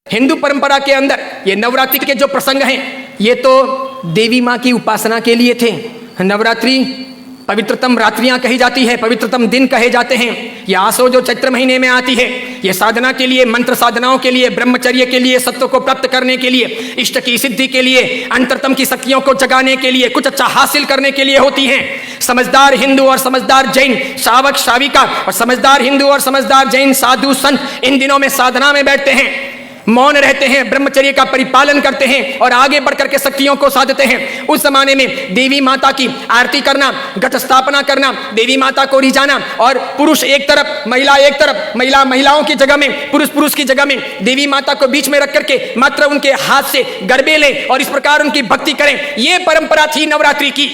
हिंदू परंपरा के अंदर ये नवरात्रि के जो प्रसंग हैं ये तो देवी माँ की उपासना के लिए थे। नवरात्रि पवित्रतम रात्रियां कही जाती है, पवित्रतम दिन कहे जाते हैं। ये आसो जो चैत्र महीने में आती है, ये साधना के लिए, मंत्र साधनाओं के लिए, ब्रह्मचर्य के लिए, सत्व को प्राप्त करने के लिए, इष्ट की सिद्धि के लिए, अंतरतम की शक्तियों को जगाने के लिए, कुछ अच्छा हासिल करने के लिए होती हैं। समझदार हिंदू और समझदार जैन श्रावक श्राविका और समझदार हिंदू और समझदार जैन साधु संत इन दिनों में साधना में बैठते हैं, मौन रहते हैं, ब्रह्मचर्य का परिपालन करते हैं और आगे बढ़कर के शक्तियों को साधते हैं। उस जमाने में देवी माता की आरती करना, घट स्थापना करना, देवी माता को रिझाना और पुरुष एक तरफ, महिला एक तरफ, महिलाओं की जगह में, पुरुष की जगह में, देवी माता को बीच में रख करके मात्र उनके हाथ से गरबे लें और इस प्रकार उनकी भक्ति करें। यह परंपरा थी नवरात्रि की।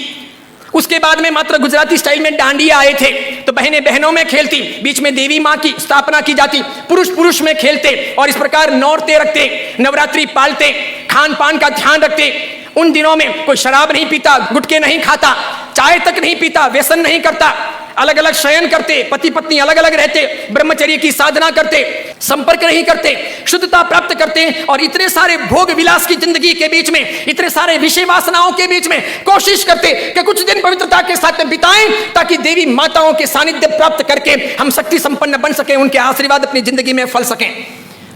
उसके बाद में मात्र गुजराती स्टाइल में डांडिया आए थे, तो बहनें बहनों में खेलती, बीच में देवी माँ की स्थापना की जाती, पुरुष में खेलते और इस प्रकार नौरते रखते, नवरात्रि पालते, खान पान का ध्यान रखते। उन दिनों में कोई शराब नहीं पीता, गुटखे नहीं खाता, चाय तक नहीं पीता, व्यसन नहीं करता, अलग अलग शयन करते, पति पत्नी अलग अलग रहते, ब्रह्मचर्य की साधना करते, संपर्क नहीं करते, शुद्धता प्राप्त करते और इतने सारे भोग विलास की जिंदगी के बीच में, इतने सारे विषय वासनाओं के बीच में कोशिश करते कि कुछ दिन पवित्रता के साथ बिताएं ताकि देवी माताओं के सानिध्य प्राप्त करके हम शक्ति संपन्न बन सके, उनके आशीर्वाद अपनी जिंदगी में फल सकें।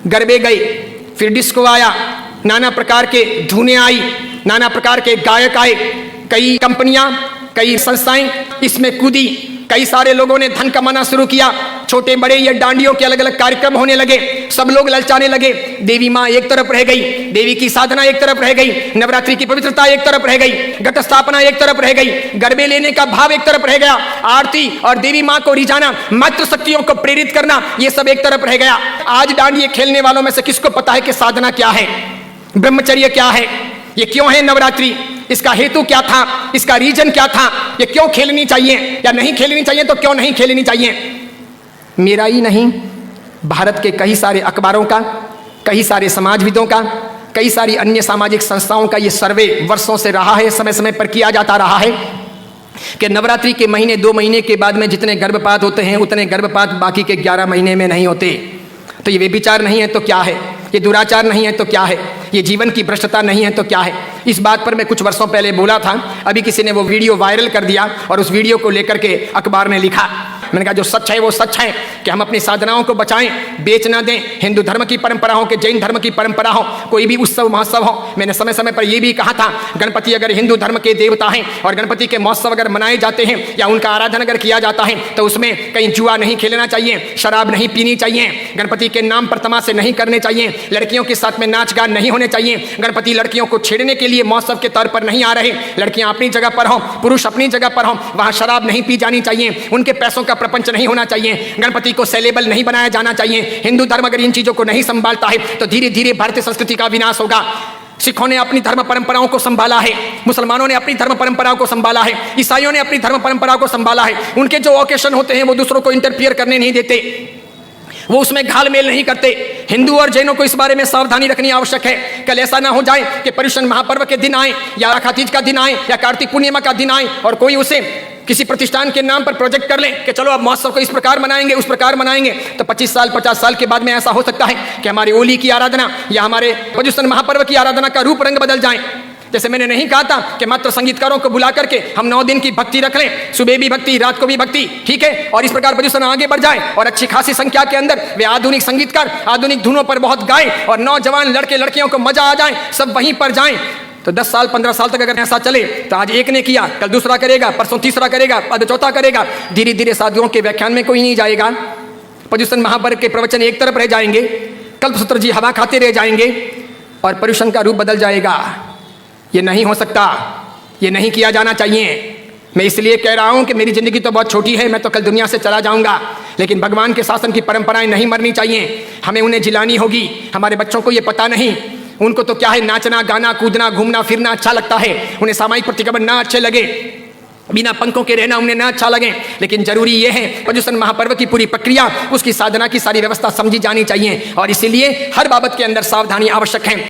गरबे गए, फिर डिस्को आया, नाना प्रकार के धुनें आई, नाना प्रकार के गायक आए, कई कंपनियां, कई संस्थाएं इसमें कूदी, कई सारे लोगों ने धन कमाना शुरू किया, छोटे बड़े ये डांडियों के अलग अलग कार्यक्रम होने लगे, सब लोग ललचाने लगे। देवी माँ एक तरफ रह गई, देवी की साधना एक तरफ रह गई, नवरात्रि की पवित्रता एक तरफ रह गई, घट स्थापना एक तरफ रह गई, गरबे लेने का भाव एक तरफ रह गया, आरती और देवी माँ को रिझाना, मातृ शक्तियों को प्रेरित करना, ये सब एक तरफ रह गया। आज डांडिये खेलने वालों में से किसको पता है कि साधना क्या है, ब्रह्मचर्य क्या है, ये क्यों है नवरात्रि, इसका हेतु क्या था, इसका रीजन क्या था, ये क्यों खेलनी चाहिए या नहीं खेलनी चाहिए, तो क्यों नहीं खेलनी चाहिए। मेरा ही नहीं, भारत के कई सारे अखबारों का, कई सारे समाजविदों का, कई सारी अन्य सामाजिक संस्थाओं का ये सर्वे वर्षों से रहा है, समय समय पर किया जाता रहा है कि नवरात्रि के महीने 2 महीने के बाद में जितने गर्भपात होते हैं उतने गर्भपात बाकी के 11 महीने में नहीं होते। तो ये व्यभिचार नहीं है तो क्या है, ये दुराचार नहीं है तो क्या है, ये जीवन की भ्रष्टता नहीं है तो क्या है। इस बात पर मैं कुछ वर्षों पहले बोला था, अभी किसी ने वो वीडियो वायरल कर दिया और उस वीडियो को लेकर के अखबार ने लिखा। मैंने कहा जो सच है वो सच है कि हम अपनी साधनाओं को बचाएं, बेच ना दें। हिंदू धर्म की परंपरा हो कि जैन धर्म की परंपरा हो, कोई भी उत्सव महोत्सव हो, मैंने समय समय पर यह भी कहा था गणपति अगर हिंदू धर्म के देवता हैं और गणपति के महोत्सव अगर मनाए जाते हैं या उनका आराधन अगर किया जाता है तो उसमें कहीं जुआ नहीं खेलना चाहिए, शराब नहीं पीनी चाहिए, गणपति के नाम पर तमाशे नहीं करने चाहिए, लड़कियों के साथ में नाच गान नहीं होने चाहिए, गणपति लड़कियों को छेड़ने के लिए महोत्सव के तौर पर नहीं आ रहे, लड़कियां अपनी जगह पर हों, पुरुष अपनी जगह पर हों, वहां शराब नहीं पी जानी चाहिए, उनके पैसों का प्रपंच नहीं होना चाहिए, गणपति को सेलेबल नहीं बनाया जाना चाहिए। हिंदू धर्म अगर इन चीजों को नहीं संभालता है तो धीरे धीरे भारतीय संस्कृति का विनाश होगा। सिखों ने अपनी धर्म परंपराओं को संभाला है, मुसलमानों ने अपनी धर्म परंपराओं को संभाला है, ईसाइयों ने अपनी धर्म परंपराओं को संभाला है। उनके जो ओकेशन होते हैं वो दूसरों को इंटरफियर करने नहीं देते, वो उसमें घालमेल नहीं करते। हिंदू और जैनों को इस बारे में सावधानी रखनी आवश्यक है। कल ऐसा ना हो जाए कि पर्युषण महापर्व के दिन आए या आखा तीज का दिन आए या कार्तिक पूर्णिमा का दिन आए और कोई उसे किसी प्रतिष्ठान के नाम पर प्रोजेक्ट कर ले कि चलो अब महोत्सव को इस प्रकार मनाएंगे, उस प्रकार मनाएंगे, तो 25 साल 50 साल के बाद में ऐसा हो सकता है कि हमारी होली की आराधना या हमारे पर्युषण महापर्व की आराधना का रूप रंग बदल जाए। जैसे मैंने नहीं कहा था कि मात्र संगीतकारों को बुला करके हम 9 दिन की भक्ति रख लें, सुबह भी भक्ति, रात को भी भक्ति, ठीक है, और इस प्रकार पर्युषण आगे बढ़ जाए और अच्छी खासी संख्या के अंदर वे आधुनिक संगीतकार आधुनिक धुनों पर बहुत गाएं और नौजवान लड़के लड़कियों को मजा आ जाए, सब वहीं पर जाएं। तो 10 साल 15 साल तक अगर ऐसा चले तो आज एक ने किया, कल दूसरा करेगा, परसों तीसरा करेगा, बाद चौथा करेगा, धीरे धीरे साधुओं के व्याख्यान में कोई नहीं जाएगा, पर्युषण महापर्व के प्रवचन एक तरफ रह जाएंगे, कल्पसूत्र जी हवा खाते रह जाएंगे और पर्युषण का रूप बदल जाएगा। ये नहीं हो सकता, ये नहीं किया जाना चाहिए। मैं इसलिए कह रहा हूं कि मेरी जिंदगी तो बहुत छोटी है, मैं तो कल दुनिया से चला जाऊंगा, लेकिन भगवान के शासन की परंपराएं नहीं मरनी चाहिए, हमें उन्हें जिलानी होगी। हमारे बच्चों को ये पता नहीं, उनको तो क्या है नाचना गाना कूदना घूमना फिरना अच्छा लगता है, उन्हें सामाजिक प्रतिक्रमण ना अच्छे लगे, बिना पंखों के रहना उन्हें ना अच्छा लगे, लेकिन जरूरी यह है पर्युषण महापर्व की पूरी प्रक्रिया, उसकी साधना की सारी व्यवस्था समझी जानी चाहिए और इसीलिए हर बाबत के अंदर सावधानी आवश्यक है।